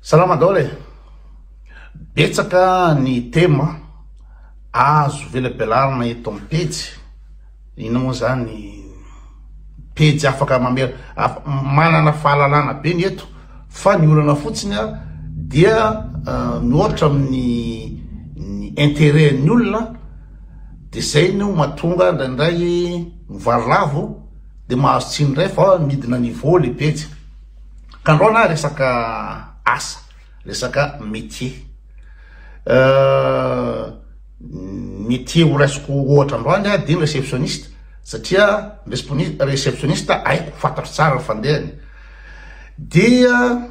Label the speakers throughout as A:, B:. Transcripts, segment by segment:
A: Salama daholo betsaka ny tema azo velabelarina eto amin'ny pejy. Ina moa zany pejy afaka manana fahalalana be ny eto, fa ny olana fotsiny dia mihoatra amin'ny intérêt ny olona, de zay no mahatonga ndraindray mivarilavo de mahazo tsindray fa midina niveau le pejy. Ka andro na resaka asa, resaka métier. Métier ho raisiko ohatra androany dia réceptionniste, satria réceptionniste haiko fantatro tsara ny fandehany. Dia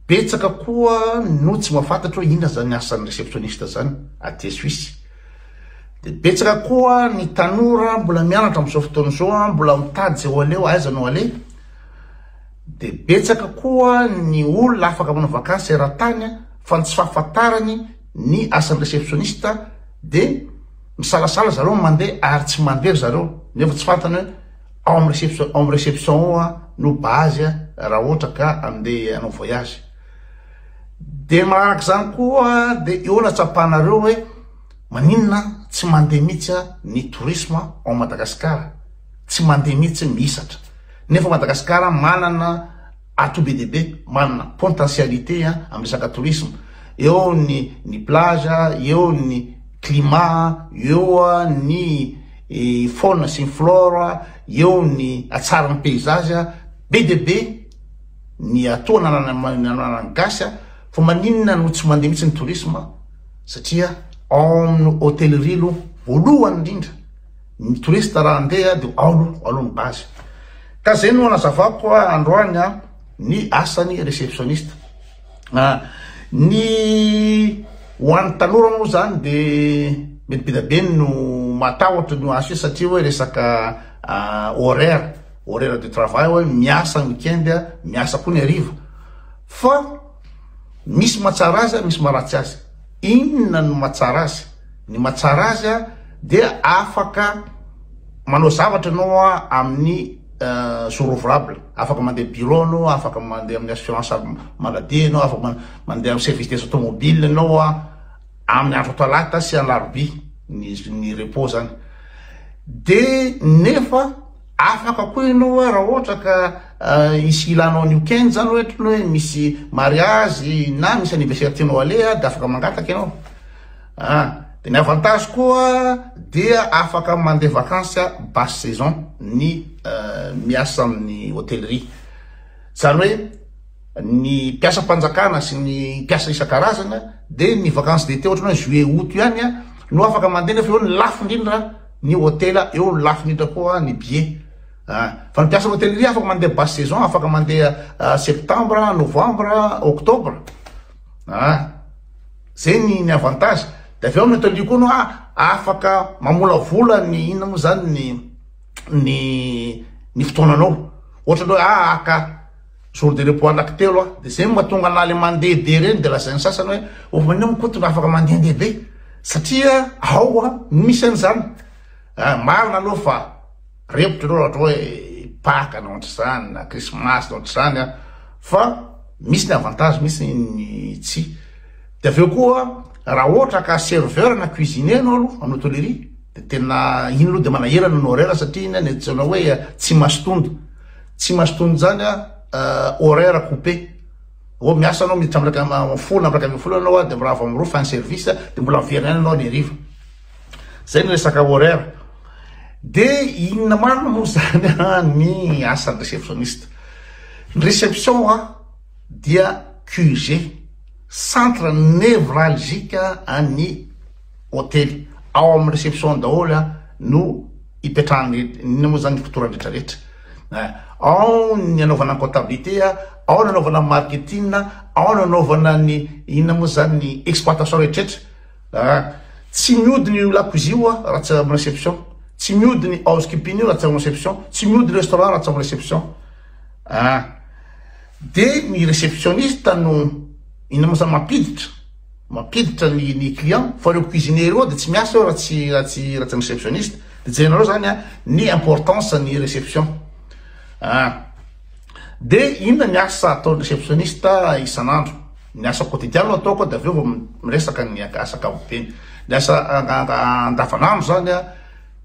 A: betsaka koa no tsy mahafantatro hoe inona zany asan'ny réceptionniste zany aty Suisse. De betsaka koa ny tanora mbola mianatra amin'izao fotoana izao, mbola mitady zay ho aleo, aiza no ale. De betsaka koa ny olona afaka manao vakansy eran-tany fa tsy fahafantarany ny asan'ny réceptionniste, de misalasala zareo mandeha ary tsy mandeha zareo, nefa tsy fantany hoe ao amin'ny réception no base raha ohatra ka andeha hanao voyage. De magnaraka zany koa de eo natsapanareo hoe maninona tsy mandeha mihitsy ny tourisme ao Madagasikara, tsy mandeha mihitsy misatra. Nefa Madagasikara manana atout be dehibe, manana potentialité amin'ny resaka tourisme. Eo ny plage, eo ny climat, eo ny faune sy ny flore, eo ny atsarany paysage, be dehibe ny atao nanana gasy. Fa maninona no tsy mandeha mihitsy ny tourisme, satria ao amin'ny hôtellerie lo voalohany indrindra ny touriste raha andeha de alohany base. Ka zay no anazavako androany ny asan'ny réceptionniste. Ny ho an'ny tanora moa zany de be no matahotra no azo satria hoe resaka horaire de travail, hoe miasa ny weekend, miasa koa ny hariva. Fa misy mahatsara azy, misy maharatsy azy. Inona no mahatsara azy? Ny mahatsara azy dia afaka manao zavatra anao amin'ny jour ouvrable, afaka mandeha bureau anao, afaka mandeha amin'ny assurance maladie anao, afaka mandeha amin'ny service des automobiles anao amin'ny andro talata sy alarobia ny repos zany. De nefa afaka koa ianao raha ohatra ka isy ilanao ny weekend zany ohatra hoe misy mariage na misy anniversaire tianao alea, de afaka mangataka ianao. De ny avantage koa dia afaka mandeha vacances basse saison ny miasa amin'ny hôtellerie. Zany hoe ny mpiasa-panjakana sy ny mpiasa isan-karazana, de ny vacances d'été ohatra hoe juillet août ihany no afaka mandeha, nefa eo ny lafo indrindra ny hôtela, eo ny lafo indrindra koa ny billet. Fa ny mpiasa hôtellerie afaka mandeha basse saison, afaka mandeha septembre, novembre, octobre. Zay ny avantage. De avy eo amin'ny hôtellerie koa no afaka mamolavola ny inona moa zany ny fotoananao. Ohatra hoe aka jour de repos anaky telo de zay mahatonga an'ale mandeha be reny, de lazainy sasany hoe manao mikoto afaka mandeha be, satria ao misy an'izany. Marina aloha fa repotra aloha ohatra hoe Pâques na ohatra zany, na Christmas na ohatra zany, fa misy ny avantage, misy ny tsy. De avy eo koa raha ohatra ka serveur na cuisinier anao aloha amin'ny hôtellerie, de tena iny aloha de manahirana ny horaire, satria iny netsana hoe tsy masotondo. Tsy masotondo zany horaire coupé. Miasa anao miditra amraka folo na amraka folo anao de mrava amro fin service, de mbola miverina anao ny hariva. Zay ny resaka horaire. De inona marina moa zany ny asan'ny réceptionniste. Ny réception dia QG, centre névralgique any hôtely. Ao amin'ny réception daholo no ipetrahany inona moa zany fotoana rehetrarehetra. Ao ny anaovana comptabilité, ao ny anaovana marketing, ao ny anaovana ny inona moa zany ny exploitation rehetrarehetra. Tsy mihodiny la cuisine raha tsy amin'ny réception, tsy mihodiny housekeeping raha tsy amin'ny réception, tsy mihodiny restaurant raha tsy amin'ny réception. De ny réceptionniste no inona moa zany mampiditra ny client, fa reo cuisinier io de tsy miasa raha tsy réceptionniste. De jerenareo zany ny importance ny réception. de inona ny asa ataon'ny réceptionniste isan'andro, ny asa quotidiano ataoko de aveo miresaka ny asa ankapobeny. Ny asa andavanandro zany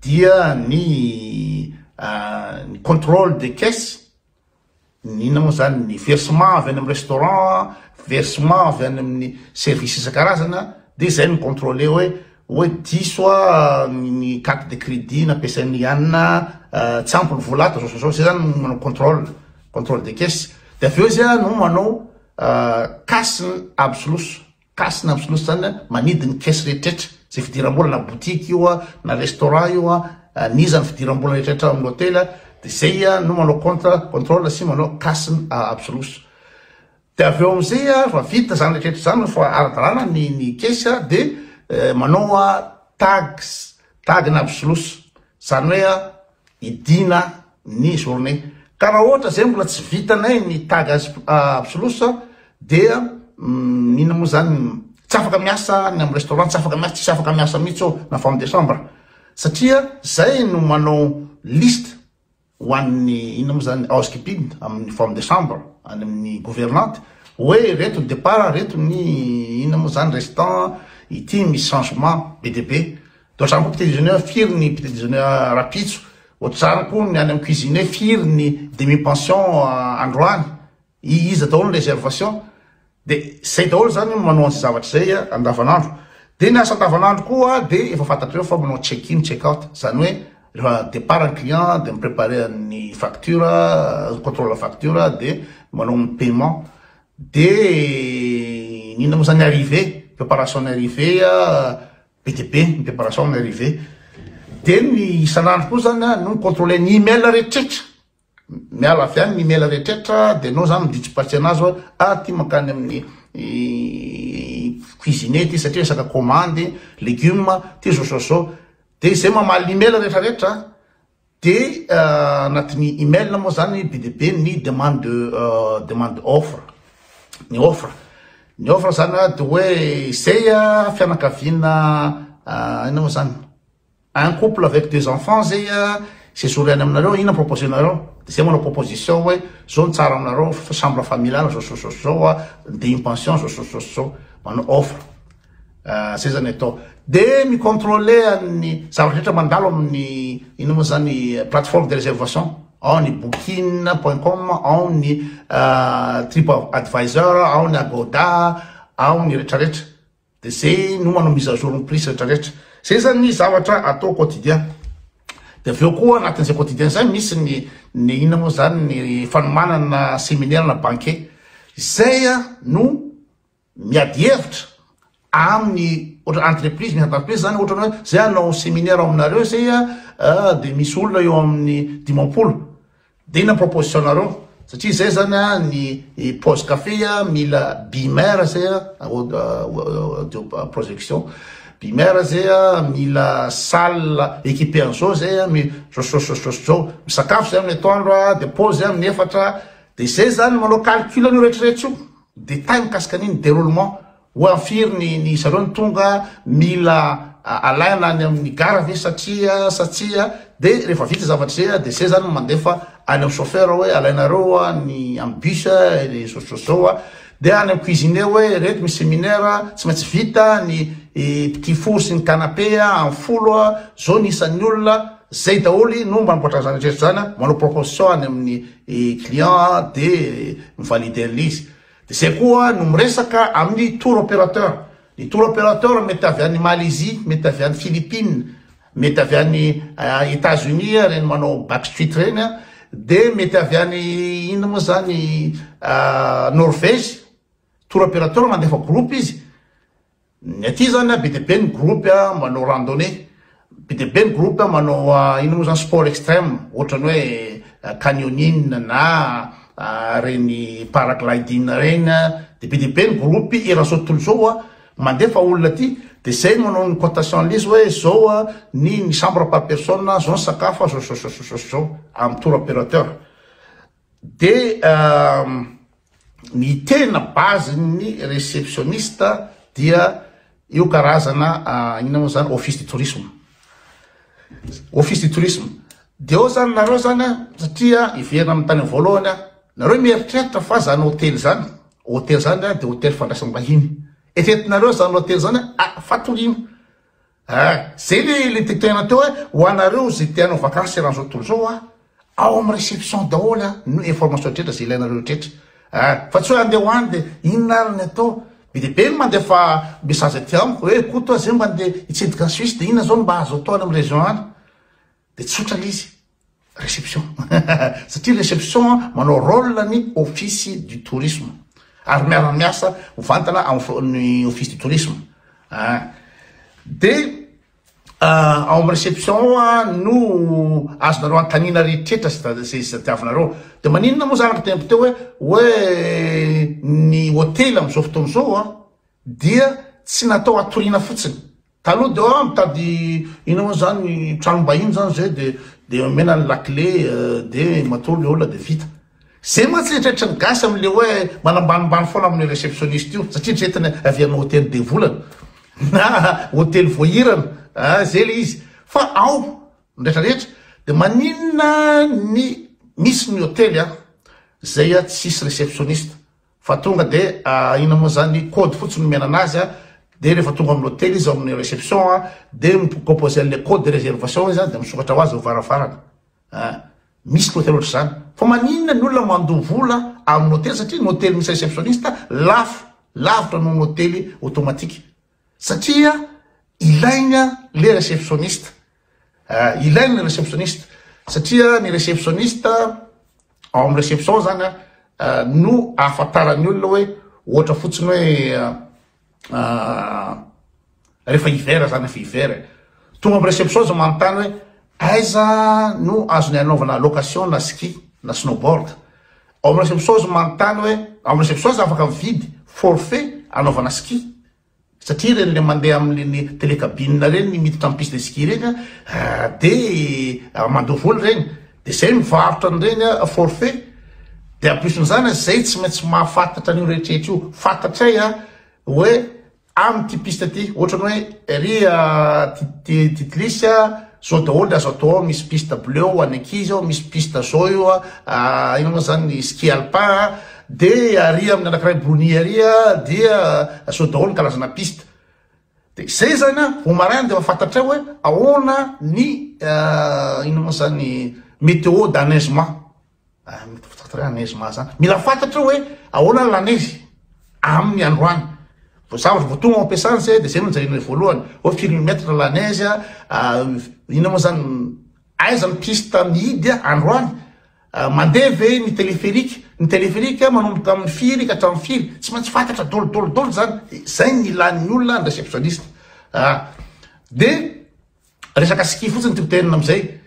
A: dia ny contrôle de caisse, ny inona moa zany ny versement avy any amin'ny restaurant, versement avy any amin'ny service isan-karazana, de zay ny contrôler hoe diso ny carte de crédit nampiasainy ihany tsy ampy ny volata zao zay zany manao contrôle de caisse. De aveo zay no manao kasiny absolution. Kasiny absolution zany manidiny caisse rehetraretra zay fidiram-bola na boutique io na restaurant io nizany fidiram-bola rehetraretra amin'ny hôtel, de zay no manao contrôle sy manao kasiny absolution. De aveo amizay fa vita zany rehetraretra zany fa ara-dalàna ny caisse de manao tagny absolution, zany hoe idina ny journée. Ka raha ohatra zay mbola tsy vitanay ny tag absolution dia inona moa zany tsy afaka miasa ny amin'ny restaurant, tsy afaka miasa, tsy afaka miasa mihitsy na femme de chambre, satria zay no manao liste ho an'ny inona moa zany housekeeping amin'ny femme de chambre, any amin'ny gouvernante, hoe reto ny départ, reto ny inona moa zany restant, ity misy changement be de be. Ohatrany koa petit déjeuner firy ny petit déjeuner rapitso, ohatrany koa ny any amin'ny cuisine firy ny demi pension androany, izy daholo ny réservation. De zay daholo zany manao an'izay zavatra zay andavanandro. De ny asa andavanandro koa de efa fantatreo fa manao check in check out, zany hoe rehefa départ ny client de miprépare ny facture, contrôle la facture, de manao ny paiement, de inona moa zany arrivé, préparation ny arrivé, BTP ny préparation ny arrivé. De ny isan'andro koa zany no contrôler ny email rehetraretra, miala avy any ny email rehetraretra, de nao zany miditsipatsy anazy hoe ty makany amin'ny cuisine ty satria resaka commande légume ty zao. De zay mamaly email rehetraretra, de anatin'ny email moa zany BDB ny demande offre, ny offre. Ny offre zany de hoe zay fianakaviana ina moa zany un couple avec 2 enfants zay séjourné aminareo, ina propositionareo, de zay manao proposition hoe zao ny tsara aminareo chambre familiale zao de une pension zao manao offre. Zay zany atao. De micontrôler ny zavatra rehetra mandalo amin'ny ina moa zany plateforme de réservation, ao ny booking.com, ao ny TripAdvisor, ao ny Agoda, ao ny rehetrarehetra. De zay no manao mise à jour ny prix rehetrarehetra. Zay zany ny zavatra atao quotidien. De aveo koa anatin'izay quotidien zay misy ny inona moa zany ny fanomanana séminaire na banquet. Zay no miady hevitra amin'ny entreprise, misy entreprise zany ohatra hoe zay anao séminaire aminareo zay de misy olona eo amin'ny 10 de ina propositionareo, satria zay zany ny pause café mila bimère zay projection bimère zay mila salle équipée an'izao zay zao misakafo zay amin'ny atoandro, de pause zay amin'ny 4, de zay zany manao calcul an'io rehetrarehetra io, détail mikasika an'iny déroulement, ho afiry ny zareo ny tonga mila alaina any amin'ny gara ve satria de rehefa vita zavatra zay de zay zany mandefa any amin'ny chauffeur hoe alainareo ny amin'ny bus zao, de any amin'ny cuisine hoe reto misy séminaire tsy maintsy vita ny petit four sy ny canapé amin'ny 10 zao ny isan'ny olona. Zay daholy no mba namboatra zany rehetra zany, manao proposition any amin'ny client de mivalider an'izy. De zay koa no miresaka amin'ny tour opérateur. Ny tour opérateur mety avy any Malaisie, mety avy any Philippines, mety avy any États-Unis reny manao Backstreet reny, de mety avy any inona moa zany Norvège. Tour opérateur mandefa groupe izy. Ny aty zany BTP ny groupe manao randonnée, BTP ny groupe manao inona moa zany sport extrême, ohatrany hoe canyoning na reny paragliding reny, de BTP ny groupe iran'izao tontolo zao mandefa olona aty, de zay manao ny cotation lise hoe zao ny chambre par personne, zao ny sakafo zao amin'ny tour opérateur. De ny tena base ny réceptionniste dia io karazana inona moa zany office du tourisme. Office du tourisme. De ao zany nareo zany satria iverina amin'ny tany voalohany nareo mieritreritra fa zany hôtely zany de hôtely fandraisam-bahiny etretinareo zany hôtely zany fatorino zay le tektoena teo ho anareo zay tianao vakansy ran'zao tontolo zao ao amy réception daholo no information tretra zay ilainareo tretra fa tsy hoe andeha hoany de inonarany atao be dehibe no mandefa message aty amiko hoe kotoa zay mba andeha hitsidika ny Suisse de inona zao no mba azo atao any amy région any de tsotra lizy réception satria réception manao rôle ny office du tourisme ary miara-miasa mivantana amin'ny office du tourisme de ao amy réception no azonareo antanina rehetrretra zay tadiavinareo de maninona moa zanaka tempo teo hoe ny hôtely am'izao fotoana zao dia tsy natao atorina fotsiny taloha de mitady ina moa zany tranom-bahiny zany zay de mena ny laclé de matory le olona de vita zay ma tsy eritreritry ny gasy am'le hoe manambanimbany foana amin'ny réceptionniste io satria tretiny avy amin'ny hôtely de volana na hôtely voahirana zay le izy fa ao rehetrarehetra de maninona ny misy ny hôtely zay tsisy réceptionniste fa tonga de ina moa zany code fotsiny mena anazy de rehefa tonga amin'ny hôtely izy amin'ny réception de composé an'le code de réservation izy de misokatra ho azy varavarana misy ny hôtely ohatry zany fa maninona ny olona mandoa vola amin'ny hôtely satria ny hôtely misy réceptionniste lavitra noho ny hôtely automatique satria ilaigna le réceptionniste ilaigna le réceptionniste satria ny réceptionniste ao amy réception zany no ahafantarany olona hoe ohatra fotsiny hoe rehefa hiver zany efa hiver tonga amy réception za manontany hoe aiza no azony anaovana location na ski na snowboard ao amy réception za manontany hoe amy réception za afaka mividy forfait anaovana ski satria reny le mandeha aminy télécabine reny miditra amy piste de ski reny de mandoa voly reny de zay mivarotra an'ireny forfait de ampisin'izany zay tsy maintsy mahafantatra an'io rehetrrehetra io fantatray hoe amy ty piste ty ohatrany hoe ry titlisy zao daholo azo atao ao misy piste bleu any ankizy ao misy piste zao io ina moa zany ski alpin de ary amin'ny anakiray brony ary dia zao daholo ny karazana piste de zay zany vomarany de mafantatra hoe ahoana ny ina moa zany météo d'enneigement neigement zany mila fantatra hoe ahoana la neige amin'ny androany zavatra voatonga ampiasany zay de zay no nijarena voalohany hoe firy millimètre la neige ina moa zany aiza ny piste mihidy androany mandeha ve ny téléphérique manomboka amin'ny firy ka hatramin'ny firy tsy maintsy fantatra dolo zany zay ny ilan'ny olona ny réceptionniste de resaka ski fotsiny titenina amizay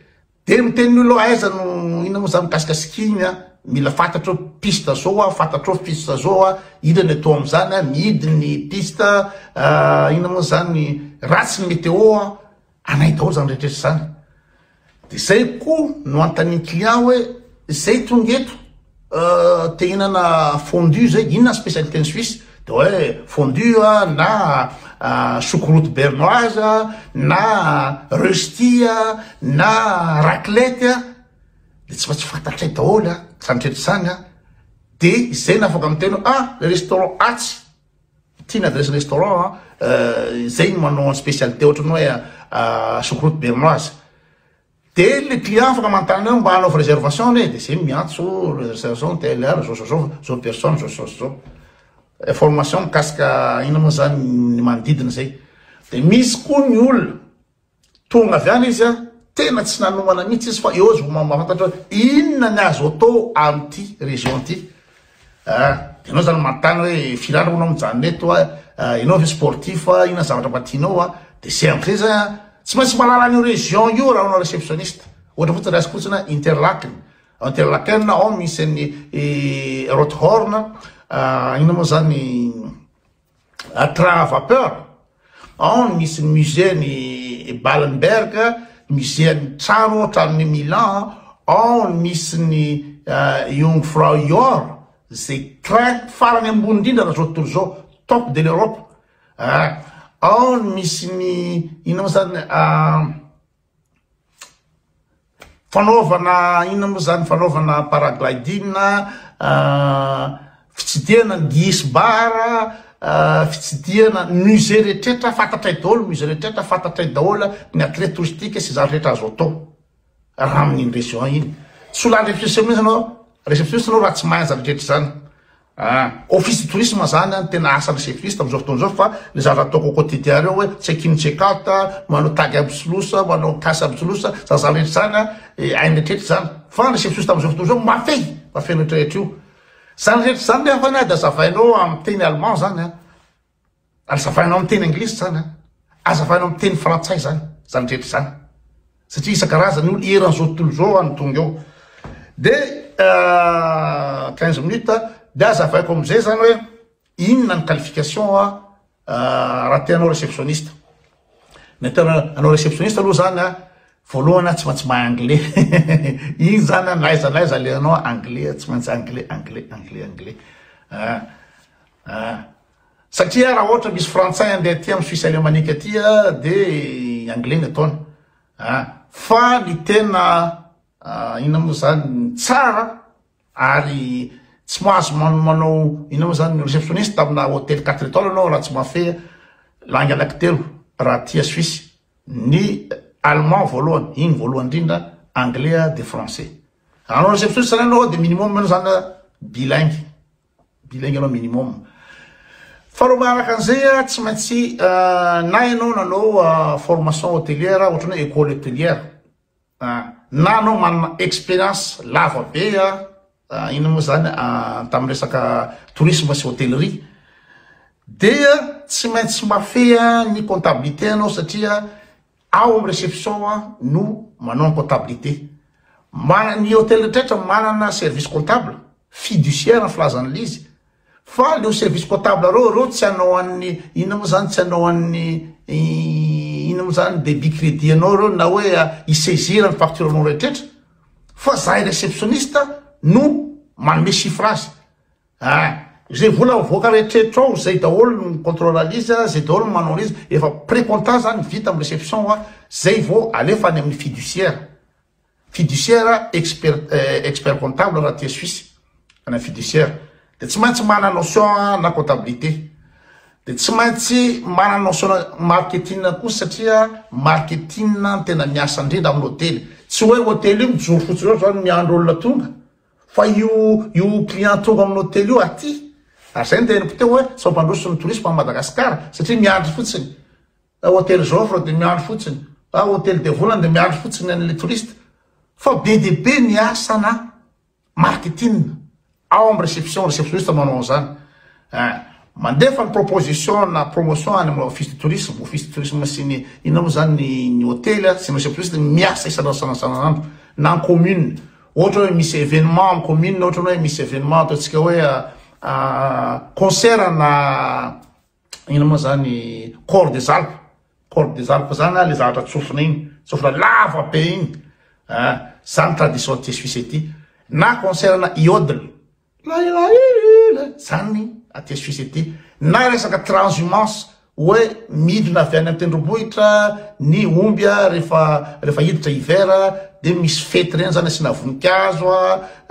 A: de miteniny olo aiza no ina moa zany mikasika ski igny mila fantatra piste zao fantatra piste zao ina ny atao am'zany mihidy ny piste ina moa zany ratsy ny météo anay daholo zany rehetrrehetra zany de zay koa no antaniny client hoe zay tongeto te hinana fondu zay inona spécialité ny Suisse de hoe fondu na choucroute bernoise na rösti na raclette de tsy maintsy fantatray daholo sanitretra zany de zay na afaka miteno le restaurant atsy tiana adresse restaurant zay no manao spécialité ohatrany hoe choucroute bernoise de le client afaka manontany mba hanaova réservation de zay miantso réservation telle heure zao personne zao information mikasika ina moa zany ny manodidina zay de misy koa ny olona tonga avy any izy tena tsy nanomana mihitsy izy fa eo azy mahafantatra inona ny azo atao am'ty région ty de anao zany manontany hoe firandra anao mijanona eto ianao ve sportif inona zavatra matianao de zay am'izay zany tsy maintsy malala an'io région io raha anao réceptionniste ohatra fotsiny raha fotsiny Interlaken ao misy ny Rothorn ina moa zany train à vapeur ao misy musée ny Ballenberg musée ny tranon'ny Milan ao misy ny Jungfrau Johr zay train farany ambony indrindra raha zao tontolo zao top de l'Europe ao misy ny ina moa zany fanaovana ina moa zany fanaovana paragliding fitsidihana gisbara fitsidihana musée rehetrarehetra fantatray daholo musée rehetrarehetra fantatray daholo ny atlet touristique sy zany rehetra azo atao raha amin'iny région iny tsy olany réceptionniste anao réceptionniste anao raha tsy mahay zany rehetra zany office de tourisme zany tena asa réceptionniste am'izao fotoana zao fa le zavatra ataoko quotidien reo hoe check in check out manao tag absolusa manao casse absolusa zany rehetra zany ainy rehetrarehetra zany fa réceptionniste am'izao fotoana zao mafey rehetrarehetra io zany rehetra zany nefa ny azavainao amin'ny teny allemand zany azavainao amin'ny teny anglisy zany azavainao amin'ny teny frantsay zany rehetra zany satria isan-karazany olo eran'izao tontolo zao any tonga eo de 15 minutes de azavaiko am'izay zany hoe inona ny qualification raha tianao réceptionniste ny tianao réceptionniste aloha zany voalohany tsy maintsy mahay anglais iny zany naiza le anao anglais tsy maintsy anglais satria raha ohatra misy frantsay andeha aty amy Suisse alémanique aty de anglais ny ataony fa ny tena ina moa zany tsara ary tsy mahazo manao ina moa zany réceptionniste amina hôtel 4 étoiles anao raha tsy mahafehy langy anankitelo raha tia Suisse ny allemand voalohany iny voalohany indrindra anglais de français anao réceptionniste zany anao de minimum anao zany bilingue anao minimum faharoa magnaraka an'izay tsy maintsy na ianao nanao formation hôtelière ohatrany hoe école hôtelière na anao manana expérience lava be ina moa zany tamin'ny resaka tourisme sy hôtellerie dia tsy maintsy mafeha ny comptabilité anao satria ao amy réception no manao comptabilité ny hôtel rehetrarehetra manana service comptable fiduciaire ny filazan'le izy fa leo service comptable reo tsy anao an'ny ina moa zany tsy anao an'ny ina moa zany débit crédit anao reo na hoe isaisir ny facture anao rehetrarehetra fa zahay réceptionniste no manome chiffrage zay vola voaka rehetrarehetra ao zay daholo ny contrôle alizy zay daholo ny manao izy efa précomptant zany vita amy réception zay vao alefa any amin'ny fiduciaire expert comptable raha tia Suisse any fiduciaire de tsy maintsy mana notion na comptabilité de tsy maintsy mana notion marketing koa satria marketing tena miasa indrindra amin'ny hôtely tsy hoe hôtely io mijoro fotsiny zany miandro olona tonga fa io client tonga amin'ny hôtely io aty ary zay ny tenako teo hoe sampandroso ny tourisme à Madagascar satria miandro fotsiny hôtely Joffre de miandro fotsiny hôtely de volana de miandro fotsiny an'le touriste fa be de be ny asana marketing ao amy réceptionniste manao zany mandefa ny proposition na promotion any amy office de tourisme sy ny ina moa zany ny hôtely sy ny réceptionniste miasa isanandro na commune ohatra hoe misy événement amy commune ohatra hoe misy événement ataotsika hoe concert na ina moa zany corps des Alpes zany le zavatra tsofina iny tsofina lava be iny zany tradition ty Suisse ety na concert na iodle zany aty Suisse ety na resaka transhumance hoe midina avy any amy tendrombohitra ny omby rehefa hiditra hiver de misy fety reny zany asina voninkazo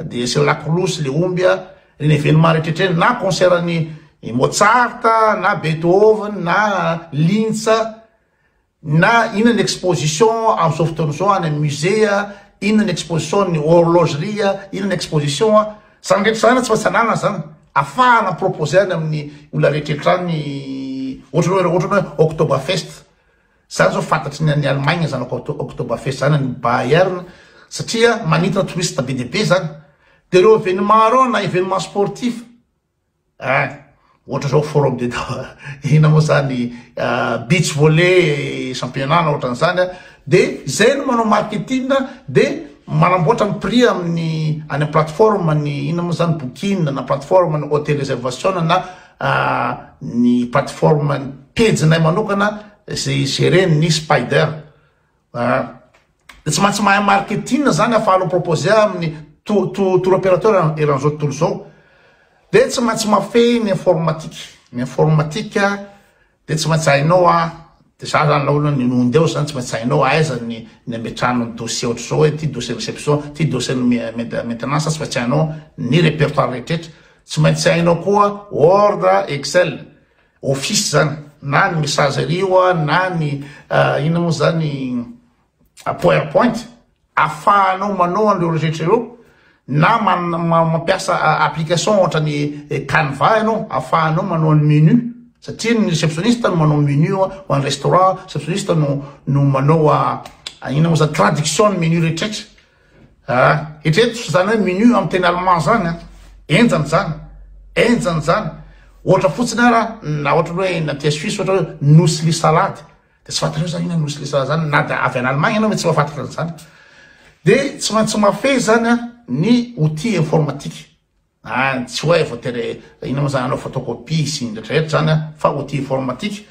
A: de asina lakolosy le omby reny événement rehetraretra na concert ny Mozart na Beethoven na Linz na inona ny exposition am'izao fotoana zao any amy musée inona ny exposition ny horlogerie inona ny exposition zany rehetra zany tsy maintsy anana zany afahana proposé any amin'ny olona rehetraretra any ohatra hoe Oktoberfest zany zao fantatry ny Allemagne zany Oktoberfest zany ny Bayern satria manintona touriste be de be zany de reo événement reo na événement sportif ohatra zao forum de ina moa zany beach volley championnat na ohatran'izany de zay no manao marketing de manamboatra ny prix amin'ny any plateforme ny ina moa zany booking na plateforme ny hôtel réservation na ny plateforme ny pejinay manokana zay géreny ny Spider de tsy maintsy mahay marketing zany afahanao proposé amin'ny tour opérateur eran'izao tontolo zao de tsy maintsy mafehy ny informatique de tsy maintsy hainao de za zany laolo ny nondeo zany tsy maintsy hainao aiza ny ametrahano ny dossier ohatra zao hoe ty dossier réception ty dossier maintenance tsy maintsy hainao ny répertoire rehetrrehetra tsy maintsy hainao koa ordre excel office zany na ny messagerie na ny ina moa zany powerpoint afahanao manao an'ireo rehetra ireo na mampiasa application ohatra ny Canva ianao afahanao manao ny menu satria ny réceptionniste no manao menu ho an'ny restaurant réceptionniste no manao ina moa zany traduction ny menu rehetrrehetra etreto zany hoe menu amin'ny teny allemand zany enjany zany ohatra fotsiny ara na ohatra hoe na tia Suisse ohatra hoe nousli salade de tsy fantareo zany ina nousli salade zany na da avy any Allemagne ianao tsy mahafantatra zany de tsy maintsy mafehy zany ny outil informatique tsy hoe voatery ina moa zany anao photocopie sy ndraitrarehetra zany fa outil informatique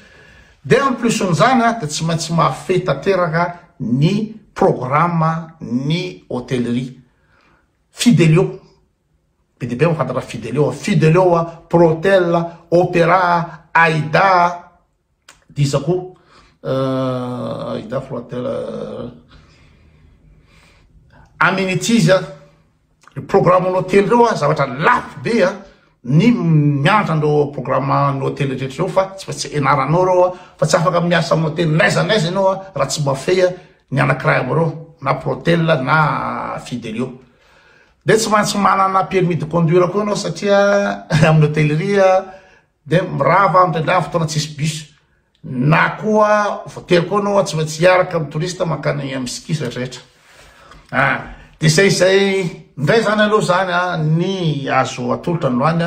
A: de en plus n'zany de tsy maintsy mafehy tanteraka ny programme ny hôtellerie Fidelio be de be mafantatra Fidelio Protel Opéra Aida dizako Aida Protel Amenities programme ny hôtely reo zavatra lafo be ny mianatra andreo programme ny hôtely rehetra reo fa tsy maintsy ianaranao reo fa tsy afaka miasa amin'ny hôtely naiza ianao raha tsy mafehy ny anankiray amireo na Protel na Fidelio de tsy maintsy manana permis de conduire koa anao satria amin'ny hôtellerie de mirava amindrindra fotoana tsisy bus na koa voatery koa anao tsy maintsy hiaraka amin'ny touriste makany amin'ny skis rehetrarehetra de zay ndray zany aloha zany ny azo atolotra androany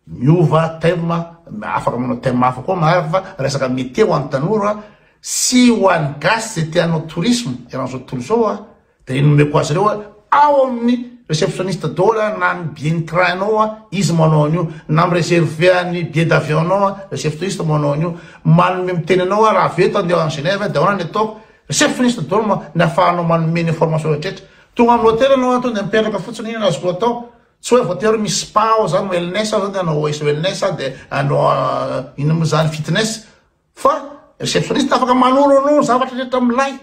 A: miova thème afaka manao thème hafa koa mahay fa resaka métier ho an'ny tanora sy ho an'ny gasy zay tianao tourisme iran'izao tontolo zao de nomeko azy reo ao amin'ny réceptionniste dôla na ny billet train anao izy manao an'io na mireserve ny billet d'avion anao réceptionniste manao an'io manome miteny anao raha veto andeha en Genève de ahoana ny ataoko réceptionniste dôla ny afahanao manome ny information rehetrarehetra tonga amin'ny hôtely anao to de mipetraka fotsiny ina azoko atao tsy hoe voatery misy spa ao zany wellness ao zany anao wellness de anao ina moa zany fitness fa réceptionniste afaka manoro anao zavatra rehetra milay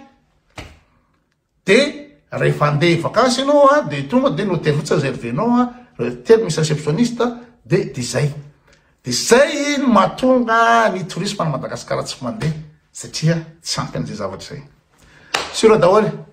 A: de rehefa andeha vakansy anao de tonga de ny hôtely fotsiny réservenao hôtely misy réceptionniste de zay no mahatonga ny tourisme any Madagasikara tsy mandeha satria tsy ampy an'izay zavatra zay sura daholy